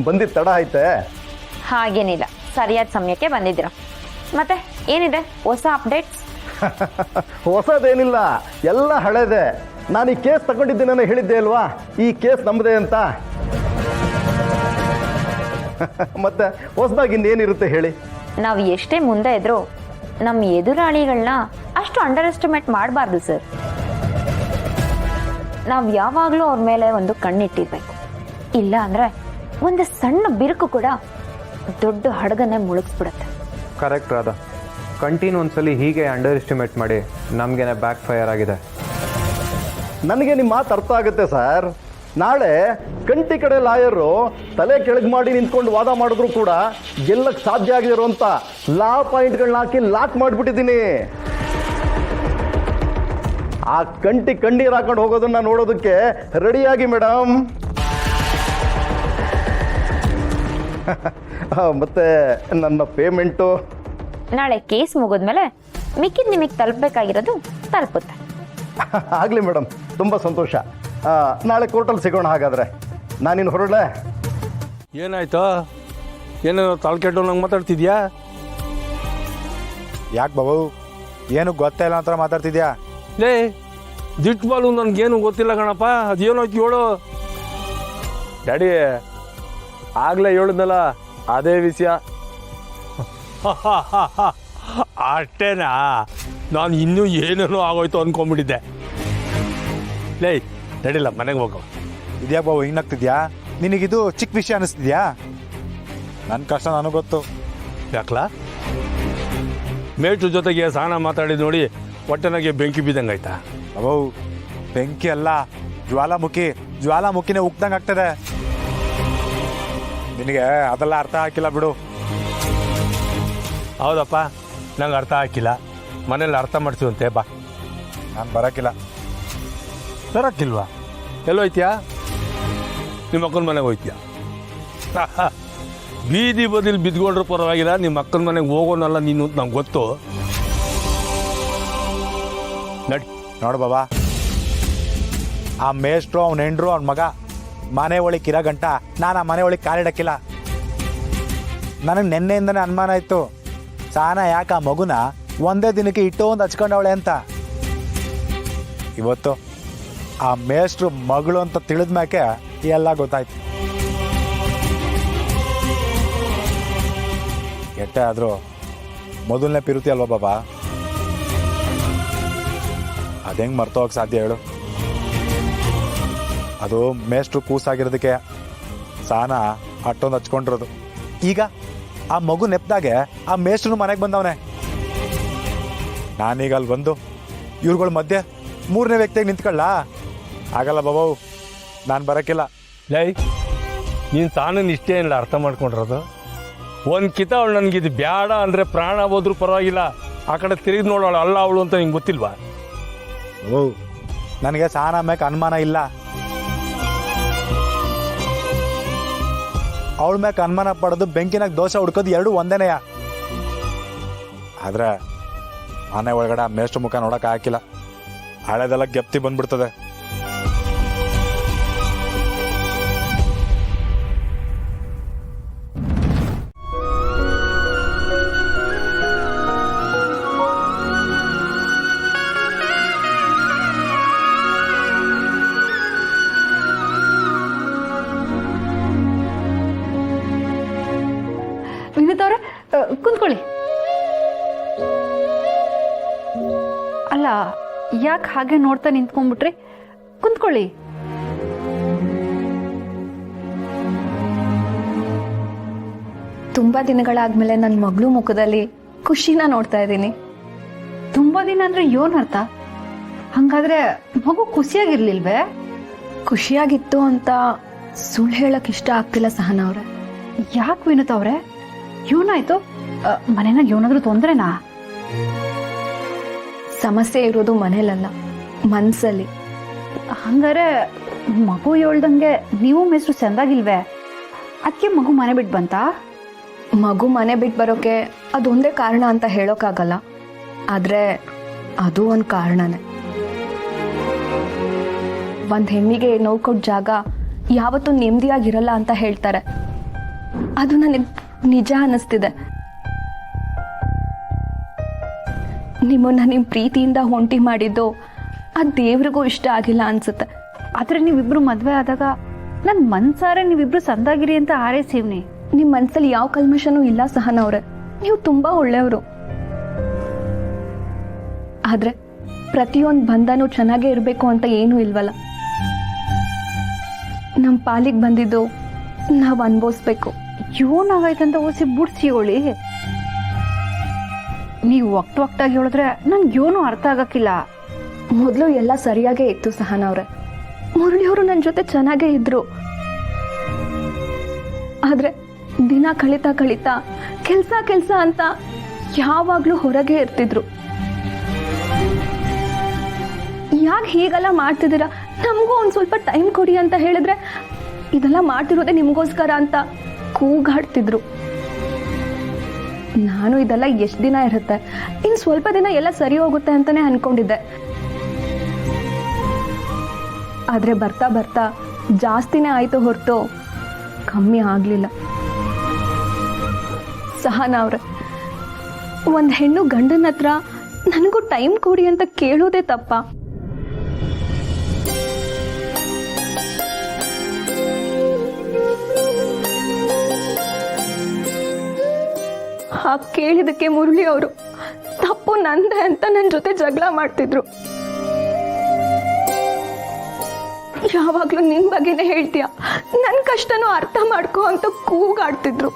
ಬಂದಿದ್ದು ತಡ ಆಯ್ತೆ. ಹಾಗೇನಿಲ್ಲ, ಸರಿಯಾದ ಸಮಯಕ್ಕೆ ಬಂದಿದ್ದೀರ. ಮತ್ತೆ ಏನಿದೆ ಹೊಸ ಅಪ್ಡೇಟ್ಸ್? ಹೊಸದೇನಿಲ್ಲ, ಎಲ್ಲ ಹಳೇದೆ. ನಾನು ಈ ಕೇಸ್ ತಗೊಂಡಿದ್ದೇನೆ ಹೇಳಿದ್ದೆ ಅಲ್ವಾ, ಈ ಕೇಸ್ ನಮ್ಮದೇ ಅಂತ. ಮತ್ತೆ ಹೊಸದಾಗಿ ಇನ್ನೇನಿರುತ್ತೆ ಹೇಳಿ? ನಾವು ಎಷ್ಟೇ ಮುಂದೆ ಇದ್ರು ನಮ್ಮ ಎದುರಾಳಿಗಳನ್ನ ಅಷ್ಟು ಅಂಡರ್ ಎಸ್ಟಿಮೇಟ್ ಮಾಡಬಾರ್ದು ಸರ್. ನಾವು ಯಾವಾಗಲೂ ಅವ್ರ ಮೇಲೆ ಒಂದು ಕಣ್ಣಿಟ್ಟಿರ್ಬೇಕು. ಇಲ್ಲ ಅಂದ್ರೆ ಒಂದು ಸಣ್ಣ ಬಿರುಕು ಕೂಡ ದೊಡ್ಡ ಹಡಗನ್ನೇ ಮುಳುಗಿಸ್ಬಿಡುತ್ತೆ. ಕರೆಕ್ಟ್ ರಾಧಾ, ಕಂಟಿನ್ಯೂ ಒಂದ್ಸಲಿ ಹೀಗೆ ಅಂಡರ್ ಎಸ್ಟಿಮೇಟ್ ಮಾಡಿ ನಮಗೇನೆ ಬ್ಯಾಕ್ ಫೈರ್ ಆಗಿದೆ. ನನಗೆ ನಿಮ್ಮ ಮಾತು ಅರ್ಥ ಆಗುತ್ತೆ ಸರ್. ನಾಳೆ ಕಂಟಿ ಕಡೆ ಲಾಯರು ತಲೆ ಕೆಳಗೆ ಮಾಡಿ ನಿಂತ್ಕೊಂಡು ವಾದ ಮಾಡಿದ್ರು ಕೂಡ ಗೆಲ್ಲಕ್ಕೆ ಸಾಧ್ಯ ಆಗಿರುವಂತ ಲಾ ಪಾಯಿಂಟ್ಗಳನ್ನ ಹಾಕಿ ಲಾಕ್ ಮಾಡಿಬಿಟ್ಟಿದ್ದೀನಿ. ಆ ಕಂಟಿ ಕಣ್ಣೀರು ಹಾಕೊಂಡು ಹೋಗೋದನ್ನ ನೋಡೋದಕ್ಕೆ ರೆಡಿಯಾಗಿ ಮೇಡಮ್. ಮತ್ತೆ ನನ್ನ ಪೇಮೆಂಟು ನಾಳೆ ಕೇಸ್ ಮುಗಿದ್ಮೇಲೆ ಮಿಕ್ಕಿದ್ ನಿಮಗೆ ತಲುಪಬೇಕಾಗಿರೋದು ತಲುಪುತ್ತೆ. ಆಗಲಿ ಮೇಡಮ್, ತುಂಬ ಸಂತೋಷ. ನಾಳೆ ಕೋರ್ಟಲ್ಲಿ ಸಿಗೋಣ. ಹಾಗಾದರೆ ನಾನಿನ್ನು ಹೊರಡಲೆ? ಏನಾಯ್ತು? ಏನೋ ತಲೆಕೆಟ್ಟು ನಂಗೆ ಮಾತಾಡ್ತಿದ್ಯಾ? ಯಾಕೆ ಬಾಬು, ಏನು ಗೊತ್ತೇ ಇಲ್ಲ ಅಂತ ಮಾತಾಡ್ತಿದ್ಯಾ? ಲೇ ದಿಟ್ ಬಾಲು, ನನಗೇನು ಗೊತ್ತಿಲ್ಲ ಕಣಪ್ಪ. ಅದೇನೋಯ್ತು ಹೇಳು. ಡ್ಯಾಡಿ ಆಗಲೇ ಹೇಳಿದ್ನಲ್ಲ, ಅದೇ ವಿಷಯ. ಅಷ್ಟೇನಾ? ನಾನು ಇನ್ನೂ ಏನೇನೋ ಆಗೋಯ್ತು ಅಂದ್ಕೊಂಡ್ಬಿಟ್ಟಿದ್ದೆ. ಲೇ ನಡಿಲ್ಲ, ಮನೆಗೆ ಹೋಗೋ. ಇದ್ಯಾಕೆ ಬಾಬು ಹಿಂಗಾಗ್ತಿದ್ಯಾ? ನಿನಗಿದು ಚಿಕ್ಕ ವಿಷಯ ಅನಿಸ್ತಿದ್ಯಾ? ನನ್ನ ಕಷ್ಟ ನನಗೆ ಗೊತ್ತು. ಯಾಕಲ ಮೇಟ್ರ ಜೊತೆಗೆ ಸ್ನಾನ ಮಾತಾಡಿದ್ ನೋಡಿ ಹೊಟ್ಟೆನಾಗೆ ಬೆಂಕಿ ಬಿದ್ದಂಗಾಯ್ತಾ? ಬಾಬು ಬೆಂಕಿ ಅಲ್ಲ, ಜ್ವಾಲಾಮುಖಿನೇ ಉಗ್ದಂಗೆ ಆಗ್ತದೆ. ನಿನಗೆ ಅದೆಲ್ಲ ಅರ್ಥ ಹಾಕಿಲ್ಲ ಬಿಡು. ಹೌದಪ್ಪ, ನಂಗೆ ಅರ್ಥ ಹಾಕಿಲ್ಲ. ಮನೇಲಿ ಅರ್ಥ ಮಾಡಿಸುವಂತೆ ಬಾ. ನಾನು ಬರೋಕ್ಕಿಲ್ಲ. ಬರೋಕ್ಕಿಲ್ವಾ? ಎಲ್ಲೋಯ್ತೀಯಾ? ನಿಮ್ಮ ಅಕ್ಕನ ಮನೆಗೆ ಹೋಯ್ತೀಯಾ? ಬೀದಿ ಬದಿಲಿ ಬಿದ್ಕೊಂಡ್ರು ಪರವಾಗಿಲ್ಲ, ನಿಮ್ಮ ಅಕ್ಕನ ಮನೆಗೆ ಹೋಗೋನಲ್ಲ ನೀನು ಅಂತ ನಂಗೆ ಗೊತ್ತು. ನಡಿ. ನೋಡು ಬಾಬಾ, ಆ ಮೇಷ್ಟ್ರು, ಅವ್ನ ಹೆಂಡ್ರು, ಅವ್ನ ಮಗ ಮನೆ ಒಳಗೆ ಇರೋ ಗಂಟ ನಾನು ಆ ಮನೆ ಒಳಗೆ ಕಾಲಿಡಕ್ಕಿಲ್ಲ. ನನಗೆ ನೆನ್ನೆಯಿಂದನೇ ಅನುಮಾನ ಇತ್ತು, ಸಾನ ಯಾಕೆ ಆ ಮಗುನ ಒಂದೇ ದಿನಕ್ಕೆ ಇಟ್ಟು ಒಂದು ಹಚ್ಕೊಂಡವಳೆ ಅಂತ. ಇವತ್ತು ಆ ಮೇಷ್ಟ್ರು ಮಗಳು ಅಂತ ತಿಳಿದ ಮ್ಯಾಕೆ ಎಲ್ಲ ಗೊತ್ತಾಯ್ತು. ಎಟ್ಟೆ ಆದರೂ ಮೊದಲನೇ ಪಿರುತಿ ಅಲ್ವಾ ಬಾಬಾ? ಅದೆಂಗೆ ಮರ್ತೋಗಕ್ಕೆ ಸಾಧ್ಯ ಹೇಳು? ಅದು ಮೇಷ್ಟ್ರು ಕೂಸಾಗಿರೋದಕ್ಕೆ ಸಾನ ಅಟ್ಟೊಂದು ಹಚ್ಕೊಂಡಿರೋದು. ಈಗ ಆ ಮಗು ನೆಪ್ದಾಗೆ ಆ ಮೇಷ್ಟ್ರು ಮನೆಗೆ ಬಂದವನೆ. ನಾನೀಗ ಅಲ್ಲಿ ಬಂದು ಇವ್ರುಗಳ ಮಧ್ಯೆ ಮೂರನೇ ವ್ಯಕ್ತಿಯಾಗಿ ನಿಂತ್ಕೊಳ್ಳ? ಆಗಲ್ಲ ಬಾಬು, ನಾನು ಬರೋಕ್ಕಿಲ್ಲ. ಲೈ, ನೀನು ತಾನನ್ನು ಇಷ್ಟೇ ಇಲ್ಲ ಅರ್ಥ ಮಾಡ್ಕೊಂಡಿರೋದು. ಒಂದು ಕಿತ ಅವಳು ನನಗಿದು ಬೇಡ ಅಂದರೆ ಪ್ರಾಣ ಹೋದ್ರೂ ಪರವಾಗಿಲ್ಲ, ಆ ಕಡೆ ತಿರುಗಿ ನೋಡೋಳು ಅಲ್ಲ ಅವಳು ಅಂತ ನಿಂಗೆ ಗೊತ್ತಿಲ್ವಾ? ಓ, ನನಗೆ ಸಾನ ಮ್ಯಾಕೆ ಅನುಮಾನ ಇಲ್ಲ. ಅವಳ ಮ್ಯಾಕೆ ಅನುಮಾನ ಪಡೋದು, ಬೆಂಕಿನಾಗ ದೋಸೆ ಹುಡ್ಕೋದು ಎರಡು ಒಂದೇನೆಯ. ಆದ್ರೆ ಮನೆ ಒಳಗಡೆ ಆ ಮೇಷ್ಟ್ರ ಮುಖ ನೋಡಕ್ಕೆ ಹಾಕಿಲ್ಲ. ಹಳೆದೆಲ್ಲ ಗೆಪ್ತಿ ಬಂದ್ಬಿಡ್ತದೆ. ವಿನೋದ್ ಅವ್ರೆ, ಕುಂತ್ಕೊಳ್ಳಿ. ಅಲ್ಲ, ಯಾಕೆ ಹಾಗೆ ನೋಡ್ತಾ ನಿಂತ್ಕೊಂಡ್ಬಿಟ್ರಿ? ಕುಂತ್ಕೊಳ್ಳಿ. ತುಂಬಾ ದಿನಗಳಾದ್ಮೇಲೆ ನನ್ನ ಮಗಳು ಮುಖದಲ್ಲಿ ಖುಷಿನ ನೋಡ್ತಾ ಇದ್ದೀನಿ. ತುಂಬಾ ದಿನ ಅಂದ್ರೆ ಏನ್ ಅರ್ಥ? ಹಂಗಾದ್ರೆ ಮಗು ಖುಷಿಯಾಗಿರ್ಲಿಲ್ವೇ? ಖುಷಿಯಾಗಿತ್ತು ಅಂತ ಸುಳ್ಳು ಹೇಳಕ್ ಇಷ್ಟ ಆಗ್ತಿಲ್ಲ ಸಹನಾ ಅವ್ರೆ. ಯಾಕೆ ವಿನೋದ್ ಅವ್ರೆ, ಏನಾಯ್ತು? ಮನೆನಾಗ ಏನಾದ್ರೂ ತೊಂದ್ರೆನಾ? ಸಮಸ್ಯೆ ಇರೋದು ಮನೇಲಲ್ಲ, ಮನ್ಸಲ್ಲಿ. ಹಂಗಾರೆ ಮಗು ಹೇಳ್ದಂಗೆ ನೀವು ಮೇಸ್ರು ಚಂದಾಗಿಲ್ವೇ? ಅದಕ್ಕೆ ಮಗು ಮನೆ ಬಿಟ್ಟು ಬಂತಾ? ಮಗು ಮನೆ ಬಿಟ್ಟು ಬರೋಕೆ ಅದೊಂದೇ ಕಾರಣ ಅಂತ ಹೇಳೋಕ್ಕಾಗಲ್ಲ, ಆದ್ರೆ ಅದು ಒಂದು ಕಾರಣನೇ. ಒಂದು ಹೆಣ್ಣಿಗೆ ನೋವು ಕೊಟ್ಟ ಜಾಗ ಯಾವತ್ತೂ ನೆಮ್ಮದಿಯಾಗಿರಲ್ಲ ಅಂತ ಹೇಳ್ತಾರೆ. ಅದು ನನಗೆ ನಿಜ ಅನ್ನಿಸ್ತಿದೆ. ನಿಮ್ಮನ್ನ ನಿಮ್ಮ ಪ್ರೀತಿಯಿಂದ ಒಂಟಿ ಮಾಡಿದ್ದು ಆ ದೇವ್ರಿಗೂ ಇಷ್ಟ ಆಗಿಲ್ಲ ಅನ್ಸುತ್ತೆ. ಆದರೆ ನೀವಿಬ್ರು ಮದುವೆ ಆದಾಗ ನನ್ನ ಮನ್ಸಾರೆ ನೀವಿಬ್ರು ಸಂದಾಗಿರಿ ಅಂತ ಹಾರೈಸಿವ್ನಿ. ನಿಮ್ಮ ಮನಸ್ಸಲ್ಲಿ ಯಾವ ಕಲ್ಮಶನೂ ಇಲ್ಲ ಸಹನಾ ಅವ್ರೆ. ನೀವು ತುಂಬ ಒಳ್ಳೆಯವರು. ಆದರೆ ಪ್ರತಿಯೊಂದು ಬಂಧನೂ ಚೆನ್ನಾಗೇ ಇರಬೇಕು ಅಂತ ಏನೂ ಇಲ್ವಲ್ಲ. ನಮ್ಮ ಪಾಲಿಗೆ ಬಂದಿದ್ದು ನಾವು ಅನುಭವಿಸ್ಬೇಕು. ಏನಾಗೈತಂತ ಓಸಿ ಬುಡ್ಸಿಯೋಳಿ. ನೀವು ಒಕ್ಟಾಗಿ ಹೇಳಿದ್ರೆ ನನ್ಗೇನು ಅರ್ಥ ಆಗಕ್ಕಿಲ್ಲ. ಮೊದಲು ಎಲ್ಲ ಸರಿಯಾಗೇ ಇತ್ತು ಸಹನಾ ಅವ್ರೆ. ಮುರಳಿಯವರು ನನ್ನ ಜೊತೆ ಚೆನ್ನಾಗೇ ಇದ್ರು. ಆದರೆ ದಿನ ಕಳೀತಾ ಕೆಲಸ ಅಂತ ಯಾವಾಗಲೂ ಹೊರಗೆ ಇರ್ತಿದ್ರು. ಯಾಕೆ ಹೀಗೆಲ್ಲ ಮಾಡ್ತಿದ್ದೀರಾ, ನಮಗೂ ಒಂದು ಸ್ವಲ್ಪ ಟೈಮ್ ಕೊಡಿ ಅಂತ ಹೇಳಿದ್ರೆ ಇದೆಲ್ಲ ಮಾಡ್ತಿರೋದೇ ನಿಮಗೋಸ್ಕರ ಅಂತ ಕೂಗಾಡ್ತಿದ್ರು. ನಾನು ಇದೆಲ್ಲ ಎಷ್ಟು ದಿನ ಇರುತ್ತೆ, ಇನ್ನು ಸ್ವಲ್ಪ ದಿನ ಎಲ್ಲ ಸರಿ ಹೋಗುತ್ತೆ ಅಂತಲೇ ಅಂದ್ಕೊಂಡಿದ್ದೆ. ಆದರೆ ಬರ್ತಾ ಬರ್ತಾ ಜಾಸ್ತಿನೇ ಆಯಿತು ಹೊರತು ಕಮ್ಮಿ ಆಗಲಿಲ್ಲ. ಸಹನಾ ಅವ್ರೆ, ಒಂದು ಹೆಣ್ಣು ಗಂಡನ ಹತ್ರ ನನಗೂ ಟೈಮ್ ಕೊಡಿ ಅಂತ ಕೇಳೋದೇ ತಪ್ಪ? ಹಾಗೆ ಕೇಳಿದಕ್ಕೆ ಮುರಳಿ ಅವರು ತಪ್ಪು ನಂದೆ ಅಂತ ನನ್ನ ಜೊತೆ ಜಗಳ ಮಾಡ್ತಿದ್ರು. ಯಾವಾಗಲೂ ನಿನ್ನ ಬಗ್ಗೆನೇ ಹೇಳ್ತೀಯ, ನನ್ನ ಕಷ್ಟನೂ ಅರ್ಥ ಮಾಡ್ಕೋ ಅಂತ ಕೂಗಾಡ್ತಿದ್ರು.